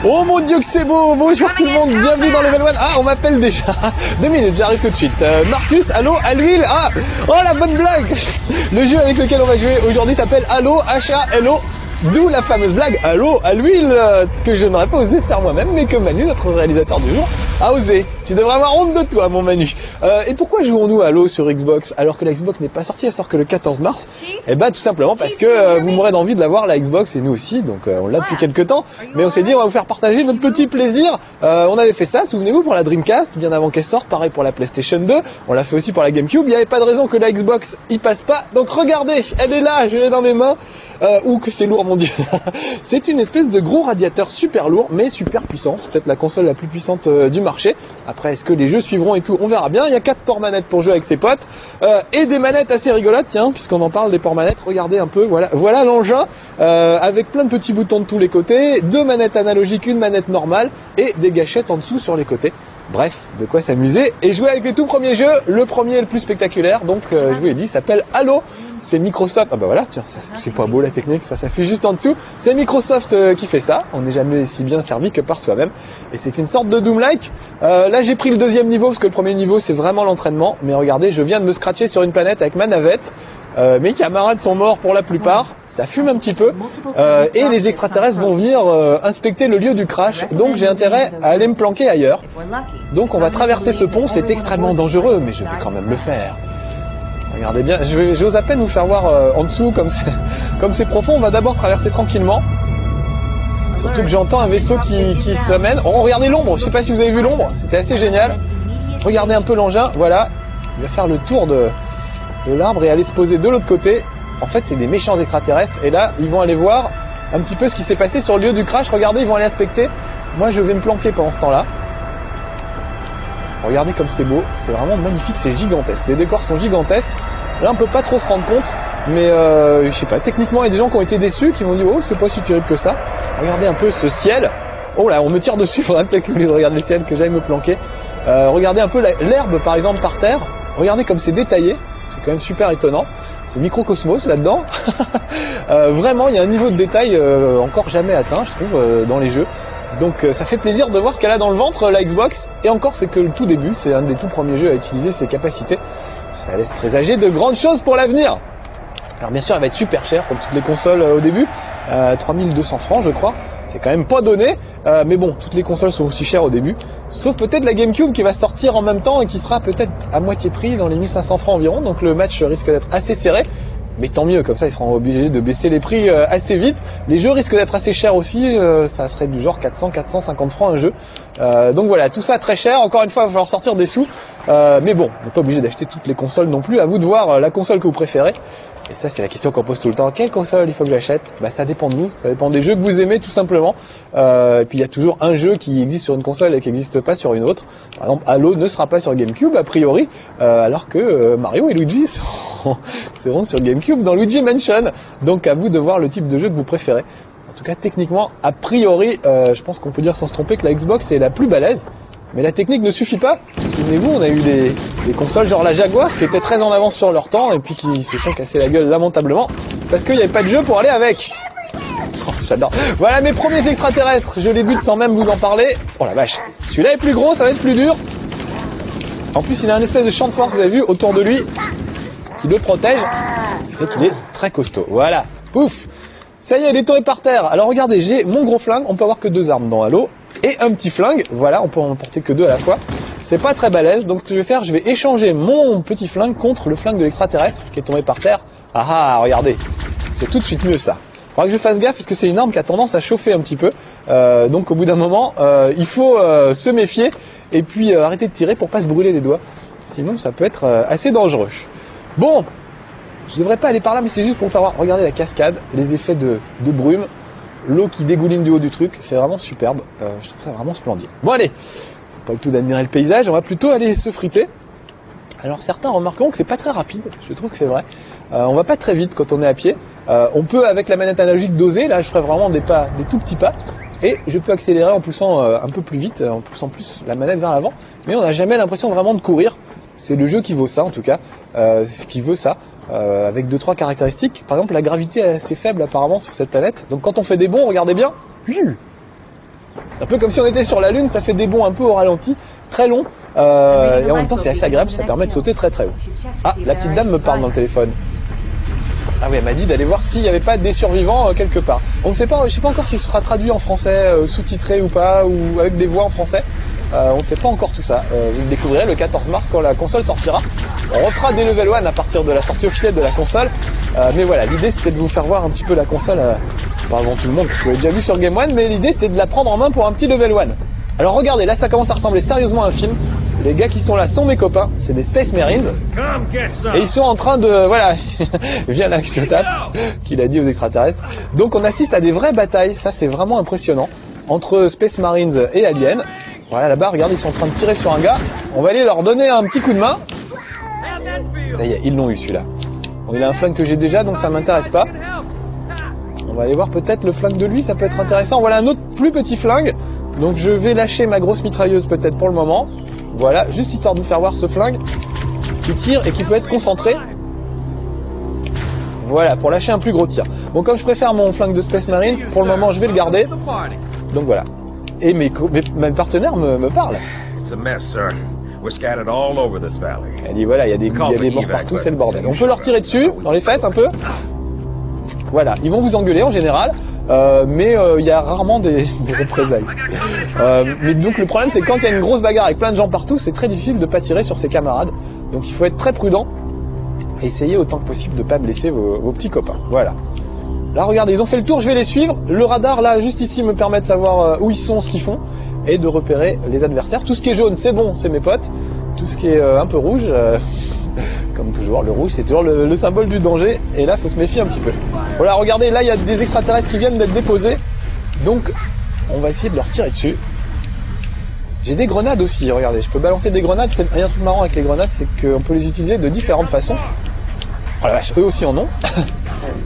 Oh mon dieu que c'est beau. Bonjour tout le monde, bienvenue dans Level 1. Ah, on m'appelle déjà. 2 minutes, j'arrive tout de suite. Marcus, Halo à l'huile. Ah, oh la bonne blague. Le jeu avec lequel on va jouer aujourd'hui s'appelle Halo, H-A-L-O. D'où la fameuse blague Halo à l'huile que je n'aurais pas osé faire moi-même, mais que Manu, notre réalisateur du jour, a osé. Tu devrais avoir honte de toi, mon Manu. Et pourquoi jouons-nous à Halo sur Xbox alors que la Xbox n'est pas sortie, elle sort que le 14 mars? Eh ben tout simplement parce que vous m'aurez d'envie de l'avoir la Xbox et nous aussi, donc on l'a depuis quelques temps. Mais on s'est dit on va vous faire partager notre petit plaisir. On avait fait ça, souvenez-vous, pour la Dreamcast, bien avant qu'elle sorte, pareil pour la PlayStation 2. On l'a fait aussi pour la GameCube. Il n'y avait pas de raison que la Xbox y passe pas. Donc regardez, elle est là, je l'ai dans mes mains. Ou que c'est lourd, mon dieu. C'est une espèce de gros radiateur super lourd, mais super puissant. C'est peut-être la console la plus puissante du marché. Après, est-ce que les jeux suivront et tout? On verra bien. Il y a 4 ports manettes pour jouer avec ses potes. Et des manettes assez rigolotes, tiens, puisqu'on en parle des ports manettes. Regardez un peu, voilà l'engin, avec plein de petits boutons de tous les côtés, 2 manettes analogiques, une manette normale, et des gâchettes en dessous sur les côtés. Bref, de quoi s'amuser et jouer avec les tout premiers jeux. Le premier est le plus spectaculaire, donc je vous l'ai dit, s'appelle Halo. C'est Microsoft. Ah bah voilà, tiens, c'est pas beau la technique, ça s'affiche juste en dessous. C'est Microsoft qui fait ça. On n'est jamais si bien servi que par soi-même. Et c'est une sorte de Doom-like. Là, j'ai pris le deuxième niveau parce que le premier niveau, c'est vraiment l'entraînement. Mais regardez, je viens de me scratcher sur une planète avec ma navette. Mes camarades sont morts pour la plupart, ça fume un petit peu, et les extraterrestres vont venir inspecter le lieu du crash, donc j'ai intérêt à aller me planquer ailleurs. Donc on va traverser ce pont, c'est extrêmement dangereux, mais je vais quand même le faire. Regardez bien, j'ose à peine vous faire voir en dessous, comme c'est profond. On va d'abord traverser tranquillement, surtout que j'entends un vaisseau qui se mène. Oh, regardez l'ombre, je sais pas si vous avez vu l'ombre, c'était assez génial. Regardez un peu l'engin, voilà, il va faire le tour de l'arbre et aller se poser de l'autre côté. En fait, c'est des méchants extraterrestres et là, ils vont aller voir un petit peu ce qui s'est passé sur le lieu du crash. Regardez, ils vont aller inspecter. Moi, je vais me planquer pendant ce temps-là. Regardez comme c'est beau, c'est vraiment magnifique, c'est gigantesque. Les décors sont gigantesques. Là, on peut pas trop se rendre compte, mais je sais pas, techniquement, il y a des gens qui ont été déçus, qui m'ont dit « Oh, c'est pas si terrible que ça. » Regardez un peu ce ciel. Oh là, on me tire dessus, faudrait peut-être que au lieu de regarder le ciel, que j'aille me planquer. Regardez un peu l'herbe, par exemple, par terre. Regardez comme c'est détaillé. C'est quand même super étonnant. C'est Microcosmos là-dedans. Vraiment, il y a un niveau de détail encore jamais atteint, je trouve, dans les jeux. Donc ça fait plaisir de voir ce qu'elle a dans le ventre, la Xbox. Et encore, c'est que le tout début, c'est un des tout premiers jeux à utiliser ses capacités. Ça laisse présager de grandes choses pour l'avenir. Alors bien sûr, elle va être super chère, comme toutes les consoles au début. 3200 francs, je crois. C'est quand même pas donné, mais bon, toutes les consoles sont aussi chères au début, sauf peut-être la GameCube qui va sortir en même temps et qui sera peut-être à moitié prix dans les 1500 francs environ, donc le match risque d'être assez serré, mais tant mieux, comme ça ils seront obligés de baisser les prix assez vite. Les jeux risquent d'être assez chers aussi, ça serait du genre 400-450 francs un jeu, donc voilà, tout ça très cher, encore une fois il va falloir sortir des sous, mais bon, on n'est pas obligé d'acheter toutes les consoles non plus, à vous de voir la console que vous préférez. Et ça, c'est la question qu'on pose tout le temps. Quelle console il faut que j'achète? Bah, ça dépend de vous. Ça dépend des jeux que vous aimez, tout simplement. Et puis, il y a toujours un jeu qui existe sur une console et qui n'existe pas sur une autre. Par exemple, Halo ne sera pas sur GameCube, a priori, alors que Mario et Luigi seront sur GameCube dans Luigi Mansion. Donc, à vous de voir le type de jeu que vous préférez. En tout cas, techniquement, a priori, je pense qu'on peut dire sans se tromper que la Xbox est la plus balèze. Mais la technique ne suffit pas. Souvenez-vous, on a eu des consoles genre la Jaguar qui étaient très en avance sur leur temps et puis qui se sont cassés la gueule lamentablement parce qu'il n'y avait pas de jeu pour aller avec. Oh, j'adore. Voilà mes premiers extraterrestres. Je les bute sans même vous en parler. Oh la vache. Celui-là est plus gros, ça va être plus dur. En plus, il a un espèce de champ de force, vous avez vu, autour de lui qui le protège. Ce qui fait qu'il est très costaud. Voilà. Pouf. Ça y est, il est tombé par terre. Alors regardez, j'ai mon gros flingue. On peut avoir que 2 armes dans Halo. Et un petit flingue, voilà, on peut en porter que 2 à la fois. C'est pas très balèze, donc ce que je vais faire, je vais échanger mon petit flingue contre le flingue de l'extraterrestre qui est tombé par terre. Ah ah, regardez, c'est tout de suite mieux ça. Faudra que je fasse gaffe parce que c'est une arme qui a tendance à chauffer un petit peu. Donc au bout d'un moment, il faut se méfier et puis arrêter de tirer pour pas se brûler les doigts. Sinon, ça peut être assez dangereux. Bon, je devrais pas aller par là, mais c'est juste pour vous faire voir. Regardez la cascade, les effets de brume. L'eau qui dégouline du haut du truc, c'est vraiment superbe. Je trouve ça vraiment splendide. Bon allez, c'est pas le tout d'admirer le paysage, on va plutôt aller se friter. Alors certains remarqueront que c'est pas très rapide, je trouve que c'est vrai. On va pas très vite quand on est à pied. On peut avec la manette analogique doser, là je ferai vraiment des tout petits pas. Et je peux accélérer en poussant un peu plus vite, en poussant plus la manette vers l'avant. Mais on n'a jamais l'impression vraiment de courir. C'est le jeu qui vaut ça en tout cas, c'est ce qui veut ça. Avec 2-3 caractéristiques. Par exemple, la gravité est assez faible apparemment sur cette planète. Donc quand on fait des bonds, regardez bien. Un peu comme si on était sur la Lune, ça fait des bonds un peu au ralenti, très longs. Et en même temps, c'est assez agréable, ça permet de sauter très très haut. Ah, la petite dame me parle dans le téléphone. Ah oui, elle m'a dit d'aller voir s'il n'y avait pas des survivants quelque part. On ne sait pas, je sais pas encore si ce sera traduit en français, sous-titré ou pas, ou avec des voix en français. On ne sait pas encore tout ça. Vous le découvrirez le 14 mars quand la console sortira. On refera des level 1 à partir de la sortie officielle de la console. Mais voilà, l'idée c'était de vous faire voir un petit peu la console, pas avant tout le monde, parce que vous l'avez déjà vu sur Game One, mais l'idée c'était de la prendre en main pour un petit level 1. Alors regardez, là ça commence à ressembler sérieusement à un film. Les gars qui sont là sont mes copains, c'est des Space Marines. Et ils sont en train de... Voilà, viens là que je te tape, qu'il a dit aux extraterrestres. Donc on assiste à des vraies batailles, ça c'est vraiment impressionnant, entre Space Marines et aliens. Voilà, là-bas, regardez, ils sont en train de tirer sur un gars. On va aller leur donner un petit coup de main. Ça y est, ils l'ont eu celui-là. Bon, il a un flingue que j'ai déjà, donc ça m'intéresse pas. On va aller voir peut-être le flingue de lui, ça peut être intéressant. Voilà un autre plus petit flingue. Donc je vais lâcher ma grosse mitrailleuse peut-être pour le moment. Voilà, juste histoire de vous faire voir ce flingue qui tire et qui peut être concentré. Voilà, pour lâcher un plus gros tir. Bon, comme je préfère mon flingue de Space Marines, pour le moment je vais le garder. Donc voilà. Et mes partenaires me parlent. Elle dit voilà, il y a des morts partout, c'est le bordel. On peut leur tirer dessus, dans les fesses un peu. Voilà, ils vont vous engueuler en général. Mais il y a rarement des représailles. Mais donc le problème c'est que quand il y a une grosse bagarre avec plein de gens partout, c'est très difficile de pas tirer sur ses camarades. Donc il faut être très prudent et essayer autant que possible de pas blesser vos petits copains. Voilà. Là regardez, ils ont fait le tour, je vais les suivre. Le radar là juste ici me permet de savoir où ils sont, ce qu'ils font et de repérer les adversaires. Tout ce qui est jaune c'est bon, c'est mes potes. Tout ce qui est un peu rouge, comme toujours, le rouge c'est toujours le symbole du danger. Et là faut se méfier un petit peu. Voilà, regardez, là il y a des extraterrestres qui viennent d'être déposés. Donc on va essayer de leur tirer dessus. J'ai des grenades aussi, regardez, je peux balancer des grenades. Il y a un truc marrant avec les grenades, c'est qu'on peut les utiliser de différentes façons. Oh la vache, eux aussi en ont.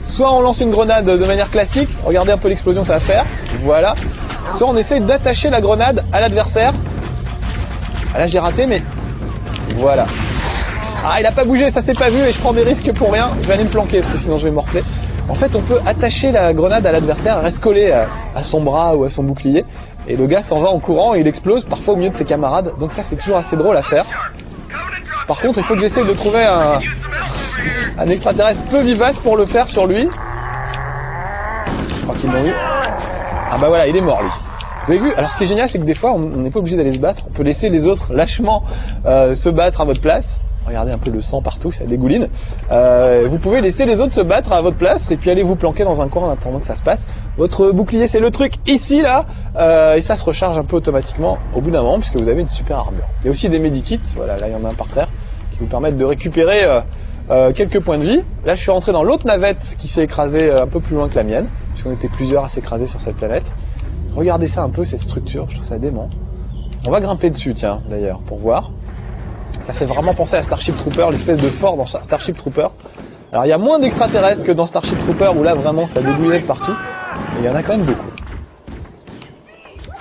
Soit on lance une grenade de manière classique, regardez un peu l'explosion que ça va faire, voilà. Soit on essaye d'attacher la grenade à l'adversaire. Ah là j'ai raté, mais voilà. Ah il a pas bougé, ça s'est pas vu et je prends des risques pour rien. Je vais aller me planquer parce que sinon je vais morfler. En fait on peut attacher la grenade à l'adversaire, elle reste collée à son bras ou à son bouclier. Et le gars s'en va en courant et il explose parfois au milieu de ses camarades. Donc ça c'est toujours assez drôle à faire. Par contre il faut que j'essaye de trouver un extraterrestre peu vivace pour le faire sur lui. Je crois qu'ils l'ont eu. Ah bah voilà, il est mort lui. Vous avez vu? Alors ce qui est génial, c'est que des fois, on n'est pas obligé d'aller se battre. On peut laisser les autres lâchement se battre à votre place. Regardez un peu le sang partout, ça dégouline. Vous pouvez laisser les autres se battre à votre place et puis aller vous planquer dans un coin en attendant que ça se passe. Votre bouclier, c'est le truc ici, là. Et ça se recharge un peu automatiquement au bout d'un moment puisque vous avez une super armure. Il y a aussi des medikits. Voilà, là il y en a un par terre qui vous permettent de récupérer quelques points de vie. Là, je suis rentré dans l'autre navette qui s'est écrasée un peu plus loin que la mienne puisqu'on était plusieurs à s'écraser sur cette planète. Regardez ça un peu, cette structure, je trouve ça dément. On va grimper dessus, tiens, d'ailleurs, pour voir. Ça fait vraiment penser à Starship Trooper, l'espèce de fort dans Starship Trooper. Alors, il y a moins d'extraterrestres que dans Starship Trooper, où là, vraiment, ça dégoulinait de partout. Mais il y en a quand même beaucoup.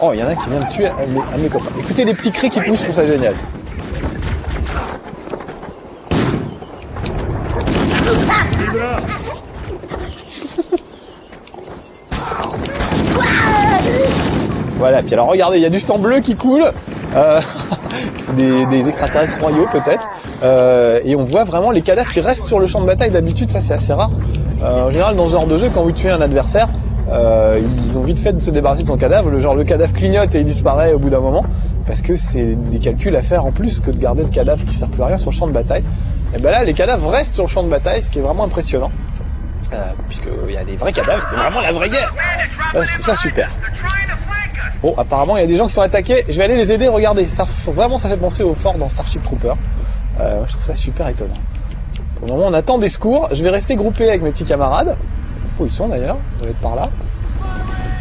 Oh, il y en a un qui vient de tuer un de mes copains. Écoutez les petits cris qui poussent, je trouve ça génial. Voilà, puis alors regardez, il y a du sang bleu qui coule, c'est des extraterrestres royaux peut-être, et on voit vraiment les cadavres qui restent sur le champ de bataille. D'habitude ça c'est assez rare, en général dans ce genre de jeu quand vous tuez un adversaire, ils ont vite fait de se débarrasser de son cadavre, le cadavre clignote et il disparaît au bout d'un moment, parce que c'est des calculs à faire en plus que de garder le cadavre qui sert plus à rien sur le champ de bataille. Et ben là les cadavres restent sur le champ de bataille, ce qui est vraiment impressionnant, puisqu'il y a des vrais cadavres, c'est vraiment la vraie guerre. Je trouve ça super. Bon, apparemment, il y a des gens qui sont attaqués. Je vais aller les aider. Regardez, ça fait penser au fort dans Starship Trooper. Je trouve ça super étonnant. Pour le moment, on attend des secours. Je vais rester groupé avec mes petits camarades. Où ils sont d'ailleurs? Ils doivent être par là.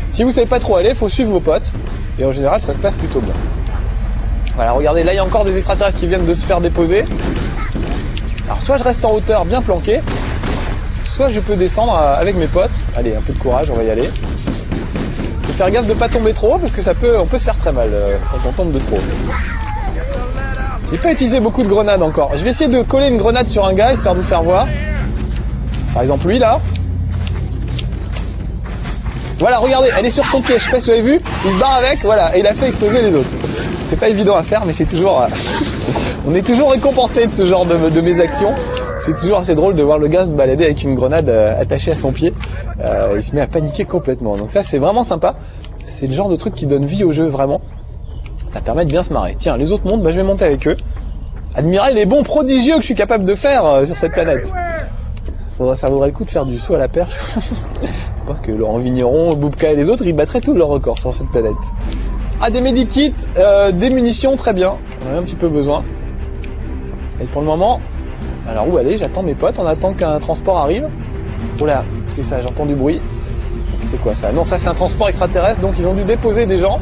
Si vous savez pas trop aller, il faut suivre vos potes. Et en général, ça se passe plutôt bien. Voilà, regardez, là, il y a encore des extraterrestres qui viennent de se faire déposer. Alors, soit je reste en hauteur, bien planqué, soit je peux descendre avec mes potes. Allez, un peu de courage, on va y aller. Faut faire gaffe de pas tomber trop haut parce que on peut se faire très mal quand on tombe de trop haut. J'ai pas utilisé beaucoup de grenades encore. Je vais essayer de coller une grenade sur un gars histoire de vous faire voir. Par exemple lui là. Voilà, regardez, elle est sur son pied, je sais pas si vous avez vu, il se barre avec, voilà, et il a fait exploser les autres. C'est pas évident à faire, mais c'est toujours... on est toujours récompensé de ce genre de mésactions. C'est toujours assez drôle de voir le gars se balader avec une grenade attachée à son pied. Il se met à paniquer complètement. Donc ça, c'est vraiment sympa. C'est le genre de truc qui donne vie au jeu, vraiment. Ça permet de bien se marrer. Tiens, les autres montent, bah, je vais monter avec eux. Admirer les bons prodigieux que je suis capable de faire sur cette planète. Ça vaudrait le coup de faire du saut à la perche. Je pense que Laurent Vigneron, Boubka et les autres, ils battraient tous leurs records sur cette planète. Ah, des medikits, des munitions, très bien. On en a un petit peu besoin. Et pour le moment, alors où aller? J'attends mes potes, on attend qu'un transport arrive. Oh là, c'est ça, j'entends du bruit. C'est quoi ça? Non, ça c'est un transport extraterrestre, donc ils ont dû déposer des gens.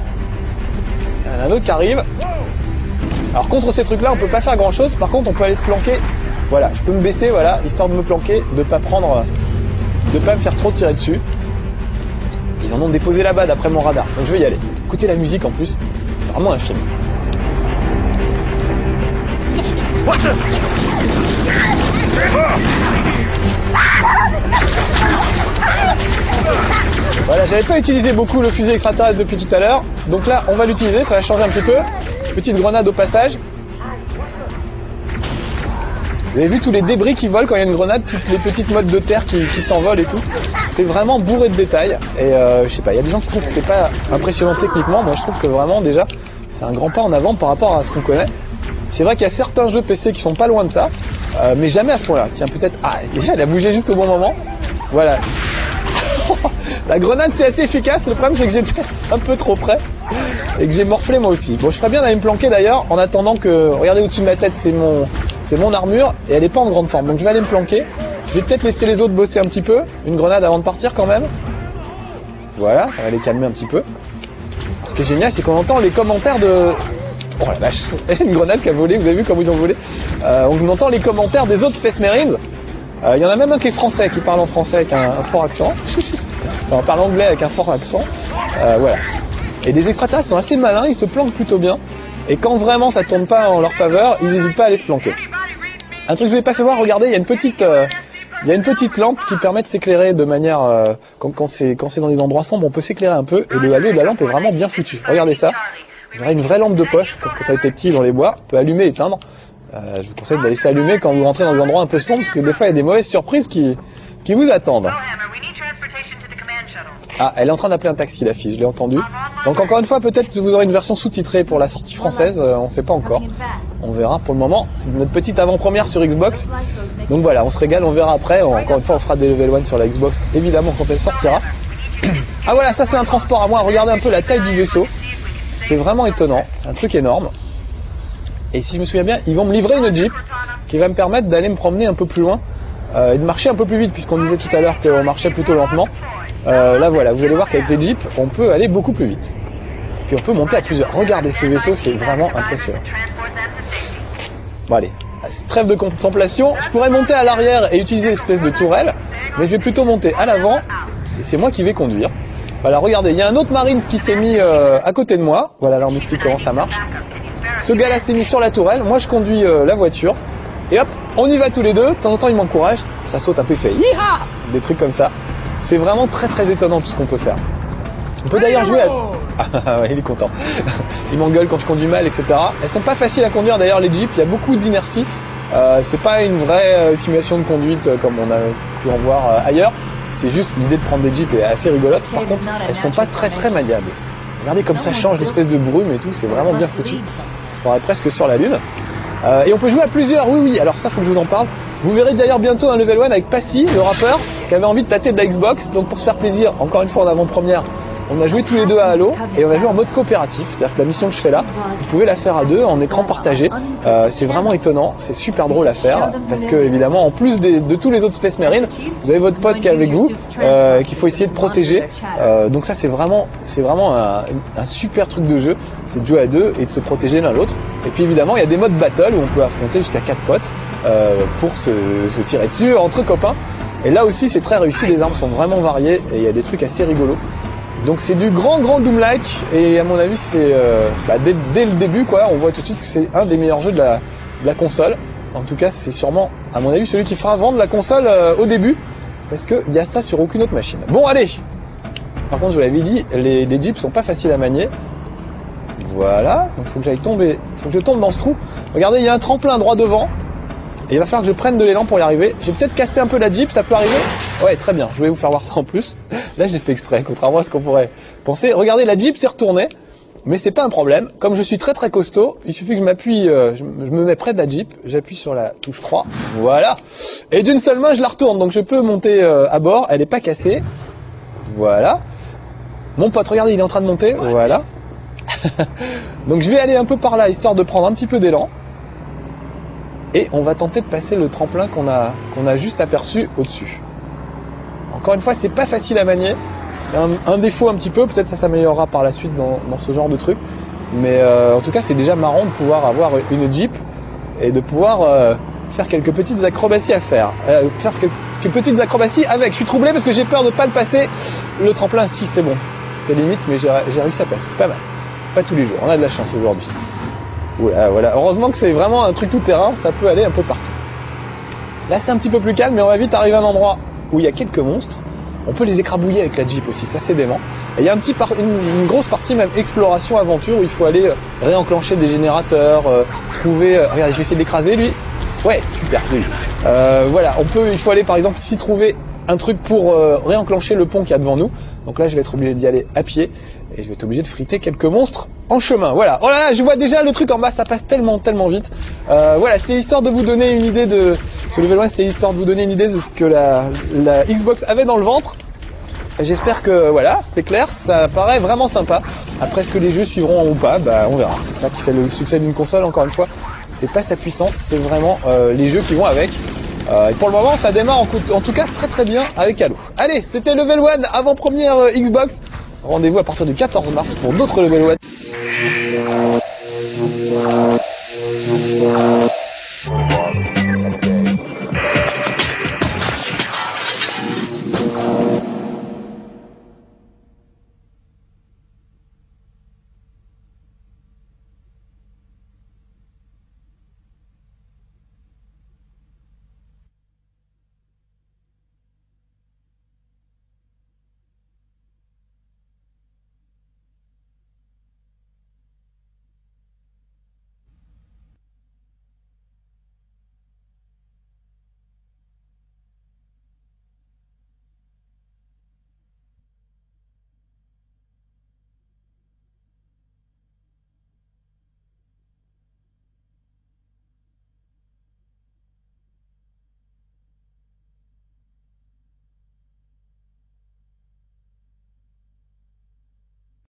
Il y en a un autre qui arrive. Alors contre ces trucs-là, on peut pas faire grand-chose. Par contre, on peut aller se planquer. Voilà, je peux me baisser, voilà, histoire de me planquer, de pas me faire trop tirer dessus. Ils en ont déposé là-bas d'après mon radar, donc je vais y aller. Écoutez la musique en plus, c'est vraiment un film. Voilà, j'avais pas utilisé beaucoup le fusil extraterrestre depuis tout à l'heure, donc là on va l'utiliser, ça va changer un petit peu. Petite grenade au passage. Vous avez vu tous les débris qui volent quand il y a une grenade, toutes les petites mottes de terre qui s'envolent et tout. C'est vraiment bourré de détails. Et je sais pas, il y a des gens qui trouvent que c'est pas impressionnant techniquement. Moi je trouve que vraiment déjà c'est un grand pas en avant par rapport à ce qu'on connaît. C'est vrai qu'il y a certains jeux PC qui sont pas loin de ça, mais jamais à ce point-là. Tiens, peut-être... Ah, elle a bougé juste au bon moment. Voilà. La grenade c'est assez efficace, le problème c'est que j'étais un peu trop près et que j'ai morflé moi aussi. Bon, je ferais bien d'aller me planquer d'ailleurs en attendant que... Regardez au-dessus de ma tête, c'est mon armure et elle est pas en grande forme. Donc je vais aller me planquer. Je vais peut-être laisser les autres bosser un petit peu. Une grenade avant de partir quand même. Voilà, ça va les calmer un petit peu. Ce qui est génial, c'est qu'on entend les commentaires de... Oh la vache, une grenade qui a volé, vous avez vu comment ils ont volé. On entend les commentaires des autres Space Marines. Il y en a même un qui est français, qui parle en français avec un fort accent. Enfin, on parle anglais avec un fort accent. Voilà. Et les extraterrestres sont assez malins, ils se planquent plutôt bien. Et quand vraiment ça tourne pas en leur faveur, ils n'hésitent pas à aller se planquer. Un truc que je vous ai pas fait voir, regardez, il y a une petite lampe qui permet de s'éclairer de manière... quand c'est dans des endroits sombres, on peut s'éclairer un peu. Et le halo de la lampe est vraiment bien foutu. Regardez ça. Vous verrez une vraie lampe de poche, quand on était petit dans les bois, on peut allumer et éteindre. Je vous conseille de la laisser allumer quand vous rentrez dans des endroits un peu sombres, parce que des fois il y a des mauvaises surprises qui vous attendent. Ah, elle est en train d'appeler un taxi, la fille, je l'ai entendu. Donc encore une fois, peut-être vous aurez une version sous-titrée pour la sortie française, on sait pas encore. On verra pour le moment, c'est notre petite avant-première sur Xbox. Donc voilà, on se régale, on verra après. Encore une fois, on fera des level 1 sur la Xbox, évidemment, quand elle sortira. Ah voilà, ça c'est un transport à moi, regardez un peu la taille du vaisseau. C'est vraiment étonnant, c'est un truc énorme. Et si je me souviens bien, ils vont me livrer une Jeep qui va me permettre d'aller me promener un peu plus loin et de marcher un peu plus vite, puisqu'on disait tout à l'heure qu'on marchait plutôt lentement. Là voilà, vous allez voir qu'avec les Jeeps, on peut aller beaucoup plus vite. Et puis on peut monter à plusieurs. Regardez ce vaisseau, c'est vraiment impressionnant. Bon allez, trêve de contemplation. Je pourrais monter à l'arrière et utiliser l'espèce de tourelle, mais je vais plutôt monter à l'avant, et c'est moi qui vais conduire. Voilà, regardez, il y a un autre Marines qui s'est mis à côté de moi. Voilà, là on m'explique comment ça marche. Ce gars-là s'est mis sur la tourelle, moi je conduis la voiture, et hop, on y va tous les deux. De temps en temps il m'encourage, ça saute un peu, il fait Yiha, des trucs comme ça. C'est vraiment très très étonnant tout ce qu'on peut faire. On peut d'ailleurs jouer à... Ah ouais, il est content. Il m'engueule quand je conduis mal, etc. Elles sont pas faciles à conduire d'ailleurs les Jeeps, il y a beaucoup d'inertie. C'est pas une vraie simulation de conduite comme on a pu en voir ailleurs. C'est juste l'idée de prendre des Jeeps est assez rigolote. Par contre, elles sont pas très très maniables. Regardez comme ça change l'espèce de brume et tout, c'est vraiment bien foutu. On se croirait presque sur la lune. Et on peut jouer à plusieurs, oui, alors ça faut que je vous en parle. Vous verrez d'ailleurs bientôt un level 1 avec Passy, le rappeur, qui avait envie de tâter de la Xbox. Donc pour se faire plaisir, encore une fois en avant-première, on a joué tous les deux à Halo et on a joué en mode coopératif. C'est-à-dire que la mission que je fais là, vous pouvez la faire à deux en écran partagé. C'est vraiment étonnant, c'est super drôle à faire parce que évidemment en plus de tous les autres Space Marines, vous avez votre pote qui est avec vous, qu'il faut essayer de protéger. Donc ça c'est vraiment un super truc de jeu, c'est de jouer à deux et de se protéger l'un l'autre. Et puis évidemment il y a des modes battle où on peut affronter jusqu'à 4 potes pour se tirer dessus entre copains. Et là aussi c'est très réussi, les armes sont vraiment variées et il y a des trucs assez rigolos. Donc c'est du grand Doom-like et à mon avis c'est dès le début quoi, on voit tout de suite que c'est un des meilleurs jeux de la console. En tout cas c'est sûrement à mon avis celui qui fera vendre la console au début parce qu'il y a ça sur aucune autre machine. Bon allez, Par contre, je vous l'avais dit, les jeeps sont pas faciles à manier. Voilà, donc faut que j'aille tomber, faut que je tombe dans ce trou. Regardez, il y a un tremplin droit devant. Et il va falloir que je prenne de l'élan pour y arriver. J'ai peut-être cassé un peu la Jeep, ça peut arriver. Ouais, très bien, je vais vous faire voir ça en plus. Là, j'ai fait exprès, contrairement à ce qu'on pourrait penser. Regardez, la Jeep s'est retournée, mais c'est pas un problème. Comme je suis très très costaud, il suffit que je m'appuie, je me mets près de la Jeep, j'appuie sur la touche croix, voilà. Et d'une seule main, je la retourne, donc je peux monter à bord, elle est pas cassée. Voilà. Mon pote, regardez, il est en train de monter, voilà. Donc je vais aller un peu par là, histoire de prendre un petit peu d'élan. Et on va tenter de passer le tremplin qu'on a juste aperçu au-dessus. Encore une fois, c'est pas facile à manier. C'est un défaut un petit peu. Peut-être ça s'améliorera par la suite dans ce genre de truc. Mais en tout cas, c'est déjà marrant de pouvoir avoir une Jeep et de pouvoir faire quelques petites acrobaties à faire. Faire quelques petites acrobaties avec. Je suis troublé parce que j'ai peur de pas le passer. Le tremplin, si c'est bon. C'était limite, mais j'ai réussi à passer. Pas mal. Pas tous les jours. On a de la chance aujourd'hui. Oula, voilà. Heureusement que c'est vraiment un truc tout terrain, ça peut aller un peu partout. Là c'est un petit peu plus calme, mais on va vite arriver à un endroit où il y a quelques monstres. On peut les écrabouiller avec la Jeep aussi, ça c'est dément. Et il y a une grosse partie même exploration aventure où il faut aller réenclencher des générateurs, trouver... regardez, je vais essayer de l'écraser lui. Ouais, super, j'ai eu. Voilà, il faut aller par exemple ici trouver un truc pour réenclencher le pont qu'il y a devant nous. Donc là je vais être obligé d'y aller à pied et je vais être obligé de friter quelques monstres en chemin. Voilà. Oh là là, je vois déjà le truc en bas, ça passe tellement vite. Voilà, c'était histoire de vous donner une idée de... Ce level 1, c'était histoire de vous donner une idée de ce que la Xbox avait dans le ventre. J'espère que, voilà, c'est clair, ça paraît vraiment sympa. Après, est-ce que les jeux suivront ou pas, bah on verra. C'est ça qui fait le succès d'une console, encore une fois. C'est pas sa puissance, c'est vraiment les jeux qui vont avec. Et pour le moment, ça démarre en tout cas très très bien avec Halo. Allez, c'était Level 1, avant-première Xbox. Rendez-vous à partir du 14 mars pour d'autres Level 1.